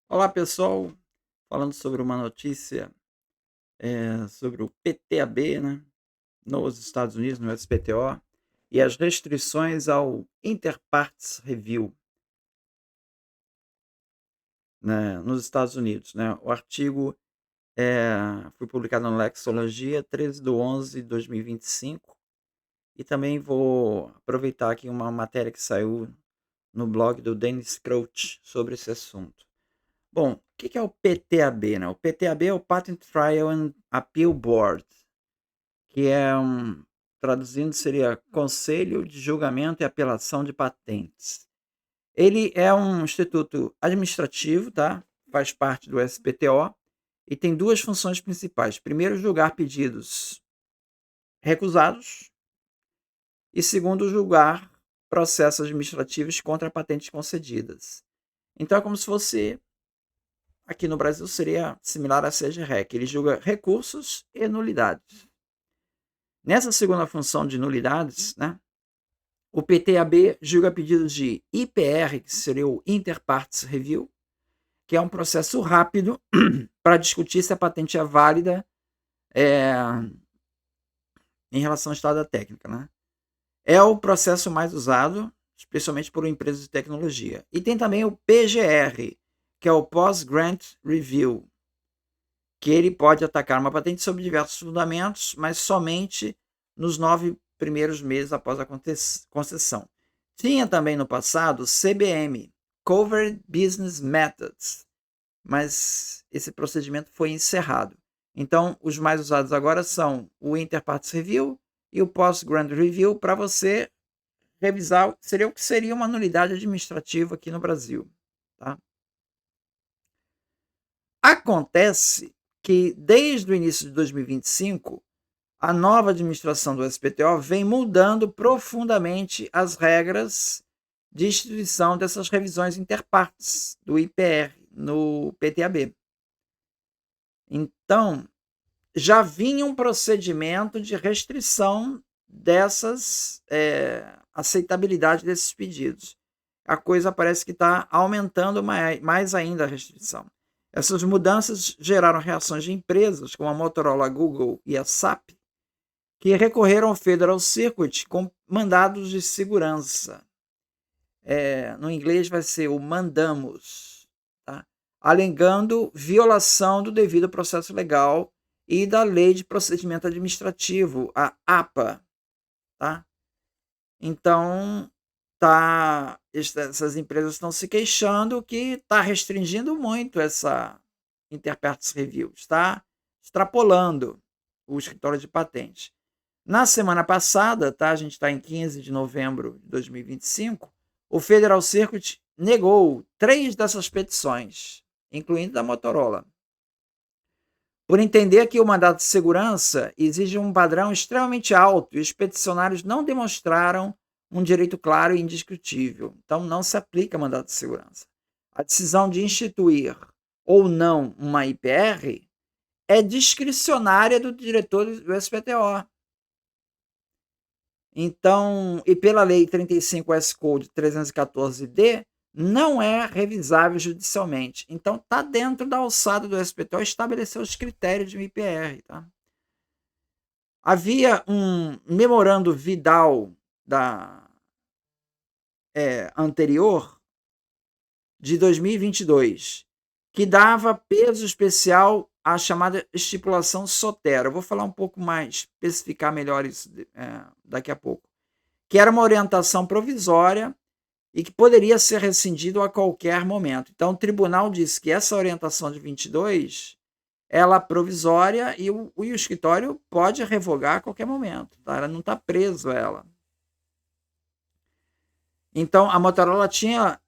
Olá pessoal, falando sobre uma notícia sobre o PTAB, né, nos Estados Unidos, no SPTO, e as restrições ao Inter Partes Review, né, nos Estados Unidos. Né. O artigo foi publicado no Lexologia 13/11/2025 e também vou aproveitar aqui uma matéria que saiu no blog do Dennis Crouch sobre esse assunto. Bom, o que é o PTAB, né? O PTAB é o Patent Trial and Appeal Board, que traduzindo seria Conselho de Julgamento e Apelação de Patentes. Ele é um instituto administrativo, tá? Faz parte do SPTO e tem duas funções principais. Primeiro, julgar pedidos recusados e segundo, julgar processos administrativos contra patentes concedidas. Então é como se fosse, aqui no Brasil seria similar à CGREC, ele julga recursos e nulidades. Nessa segunda função de nulidades, né, o PTAB julga pedidos de IPR, que seria o Inter Partes Review, que é um processo rápido para discutir se a patente é válida em relação ao estado da técnica. Né? É o processo mais usado, especialmente por empresas de tecnologia. E tem também o PGR, que é o Post-Grant Review, que ele pode atacar uma patente sob diversos fundamentos, mas somente nos 9 primeiros meses após a concessão. Tinha também no passado o CBM, Covered Business Methods, mas esse procedimento foi encerrado. Então, os mais usados agora são o Inter Partes Review e o Post-Grant Review para você revisar, seria o que seria uma nulidade administrativa aqui no Brasil. Tá? Acontece que, desde o início de 2025, a nova administração do SPTO vem mudando profundamente as regras de instituição dessas revisões interpartes do IPR no PTAB. Então, já vinha um procedimento de restrição dessas aceitabilidade desses pedidos. A coisa parece que está aumentando mais ainda a restrição. Essas mudanças geraram reações de empresas como a Motorola, a Google e a SAP, que recorreram ao Federal Circuit com mandados de segurança. No inglês vai ser o mandamus, tá? Alegando violação do devido processo legal e da Lei de Procedimento Administrativo, a APA. Tá? Então, essas empresas estão se queixando que está restringindo muito essa Inter Partes Review, está extrapolando o escritório de patentes. Na semana passada, tá, a gente está em 15 de novembro de 2025, o Federal Circuit negou 3 dessas petições, incluindo da Motorola, por entender que o mandato de segurança exige um padrão extremamente alto e os peticionários não demonstraram um direito claro e indiscutível. Então, não se aplica mandato de segurança. A decisão de instituir ou não uma IPR é discricionária do diretor do SPTO. Então, e pela Lei 35 S-Code 314-D, não é revisável judicialmente. Então, está dentro da alçada do SPTO estabelecer os critérios de um IPR. Tá? Havia um memorando Vidal anterior, de 2022, que dava peso especial à chamada estipulação Sotero. Eu vou falar um pouco mais, especificar melhor isso daqui a pouco. Que era uma orientação provisória e que poderia ser rescindido a qualquer momento. Então, o tribunal disse que essa orientação de 22 ela é provisória e o escritório pode revogar a qualquer momento. Tá? Ela não está preso a ela. Então, a Motorola tinha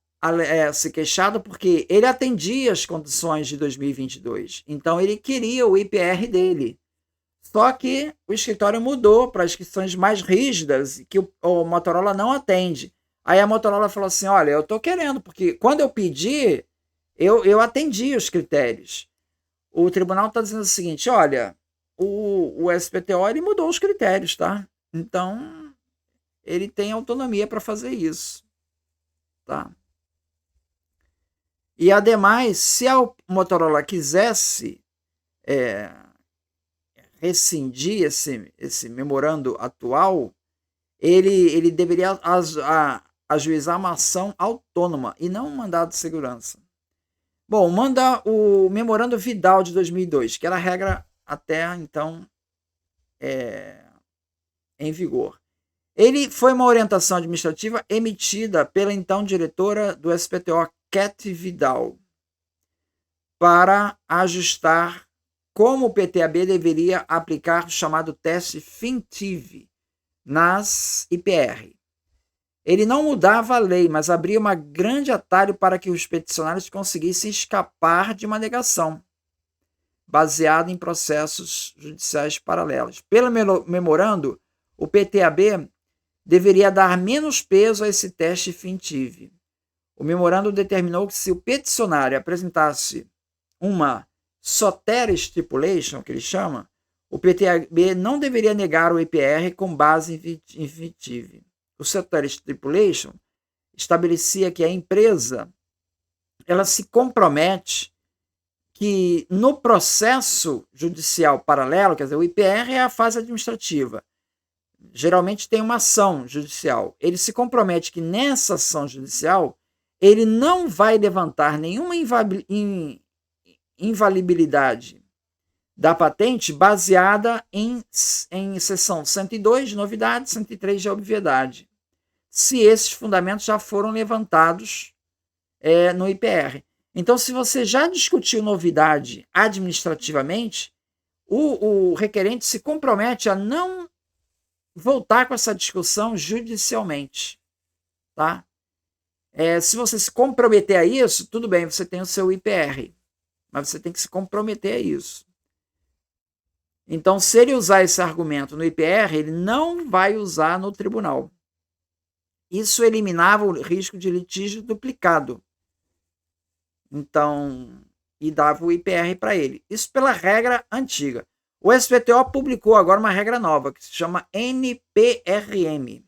se queixado porque ele atendia as condições de 2022. Então, ele queria o IPR dele. Só que o escritório mudou para as questões mais rígidas que o Motorola não atende. Aí a Motorola falou assim, olha, eu estou querendo, porque quando eu pedi, eu atendi os critérios. O tribunal está dizendo o seguinte, olha, o SPTO ele mudou os critérios, tá? Então, ele tem autonomia para fazer isso. Tá? E, ademais, se a Motorola quisesse rescindir esse memorando atual, ele deveria ajuizar uma ação autônoma e não um mandado de segurança. Bom, manda o memorando Vidal de 2002, que era a regra até então em vigor. Ele foi uma orientação administrativa emitida pela então diretora do SPTO, Cat Vidal, para ajustar como o PTAB deveria aplicar o chamado teste FINTIV nas IPR. Ele não mudava a lei, mas abria um grande atalho para que os peticionários conseguissem escapar de uma negação, baseada em processos judiciais paralelos. Pelo memorando, o PTAB deveria dar menos peso a esse teste FINTIV. O memorando determinou que, se o peticionário apresentasse uma Soter Stipulation, que ele chama, o PTAB não deveria negar o IPR com base em FINTIV. O Soter Stipulation estabelecia que a empresa ela se compromete que no processo judicial paralelo, quer dizer, o IPR é a fase administrativa, geralmente tem uma ação judicial. Ele se compromete que nessa ação judicial ele não vai levantar nenhuma invalibilidade da patente baseada em seção 102 de novidade, 103 de obviedade, se esses fundamentos já foram levantados no IPR. Então, se você já discutiu novidade administrativamente, o requerente se compromete a não voltar com essa discussão judicialmente, tá? Se você se comprometer a isso, tudo bem, você tem o seu IPR, mas você tem que se comprometer a isso. Então, se ele usar esse argumento no IPR, ele não vai usar no tribunal. Isso eliminava o risco de litígio duplicado. Então, e dava o IPR para ele. Isso pela regra antiga. O SPTO publicou agora uma regra nova, que se chama NPRM,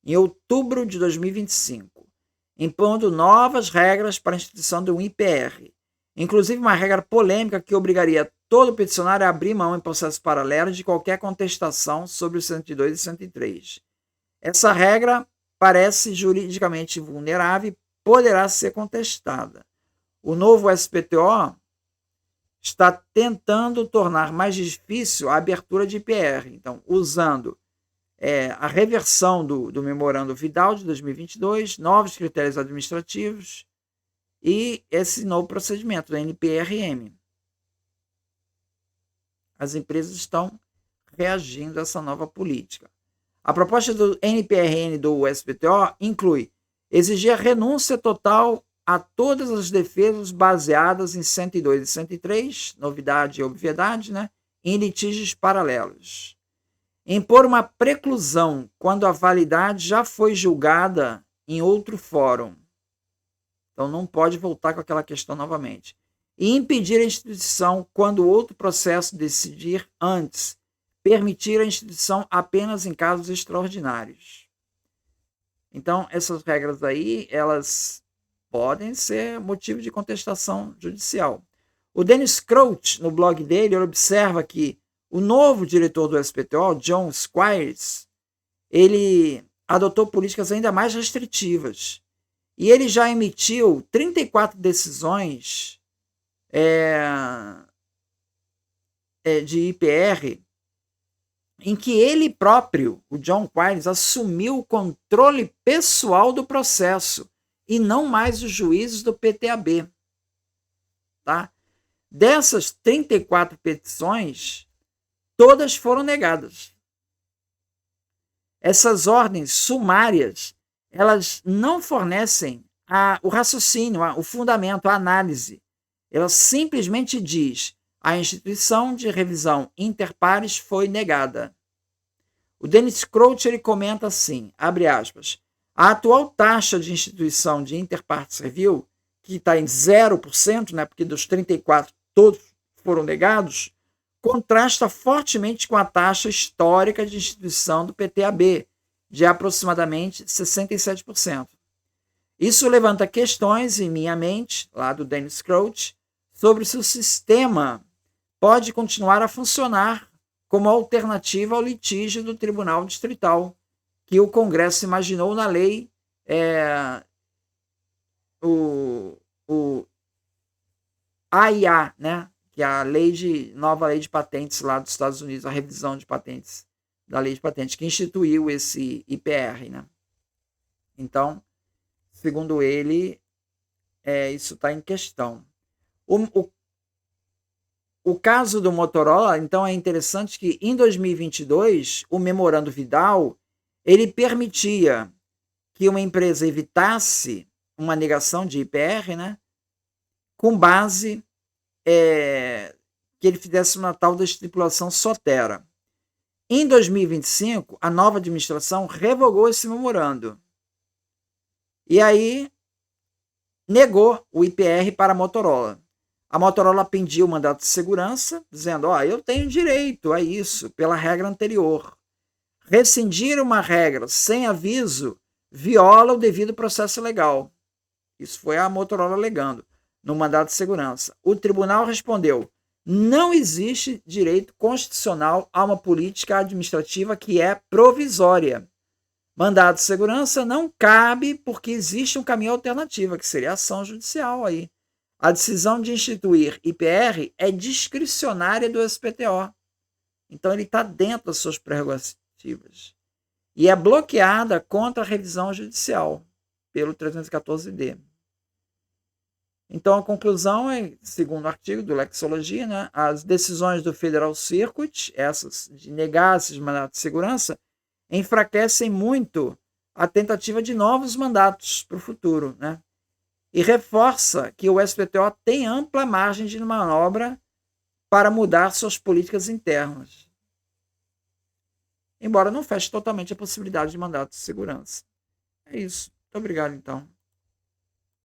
em outubro de 2025, impondo novas regras para a instituição de um IPR. Inclusive uma regra polêmica que obrigaria todo peticionário a abrir mão em processo paralelo de qualquer contestação sobre os 102 e 103. Essa regra parece juridicamente vulnerável e poderá ser contestada. O novo SPTO está tentando tornar mais difícil a abertura de IPR. Então, usando a reversão do memorando Vidal de 2022, novos critérios administrativos e esse novo procedimento, da NPRM. As empresas estão reagindo a essa nova política. A proposta do NPRM do SPTO inclui exigir a renúncia total a todas as defesas baseadas em 102 e 103, novidade e obviedade, em litígios paralelos. Impor uma preclusão quando a validade já foi julgada em outro fórum. Então não pode voltar com aquela questão novamente. E impedir a instituição quando outro processo decidir antes. Permitir a instituição apenas em casos extraordinários. Então, essas regras aí, elas podem ser motivo de contestação judicial. O Dennis Crouch, no blog dele, ele observa que o novo diretor do SPTO, John Squires, ele adotou políticas ainda mais restritivas. E ele já emitiu 34 decisões de IPR em que ele próprio, o John Squires, assumiu o controle pessoal do processo e não mais os juízes do PTAB. Tá? Dessas 34 petições, todas foram negadas. Essas ordens sumárias, elas não fornecem o raciocínio, o fundamento, a análise. Ela simplesmente diz: a instituição de revisão inter pares foi negada. O Dennis Crouch ele comenta assim, abre aspas, a atual taxa de instituição de inter partes review, que está em 0%, porque dos 34 todos foram negados, contrasta fortemente com a taxa histórica de instituição do PTAB, de aproximadamente 67%. Isso levanta questões em minha mente, lá do Dennis Crouch, sobre se o sistema pode continuar a funcionar como alternativa ao litígio do Tribunal Distrital, que o Congresso imaginou na lei o AIA, né? Que é a nova lei de patentes lá dos Estados Unidos, a revisão de patentes da lei de patentes, que instituiu esse IPR, né? Então, segundo ele, isso está em questão. O caso do Motorola, então, é interessante que em 2022, o memorando Vidal, ele permitia que uma empresa evitasse uma negação de IPR, né, com base que ele fizesse uma tal da estipulação Sotera. Em 2025, a nova administração revogou esse memorando. E aí negou o IPR para a Motorola. A Motorola pediu o mandato de segurança, dizendo: eu tenho direito a isso pela regra anterior. Rescindir uma regra sem aviso viola o devido processo legal. Isso foi a Motorola alegando no mandato de segurança. O tribunal respondeu: não existe direito constitucional a uma política administrativa que é provisória. Mandado de segurança não cabe porque existe um caminho alternativo, que seria a ação judicial aí. A decisão de instituir IPR é discricionária do SPTO. Então ele está dentro das suas prerrogativas. E é bloqueada contra a revisão judicial pelo 314D. Então a conclusão é, segundo o artigo do Lexologia, né, as decisões do Federal Circuit, essas de negar esses mandatos de segurança, enfraquecem muito a tentativa de novos mandatos para o futuro, né? E reforça que o SPTO tem ampla margem de manobra para mudar suas políticas internas, embora não feche totalmente a possibilidade de mandato de segurança. É isso. Muito obrigado, então.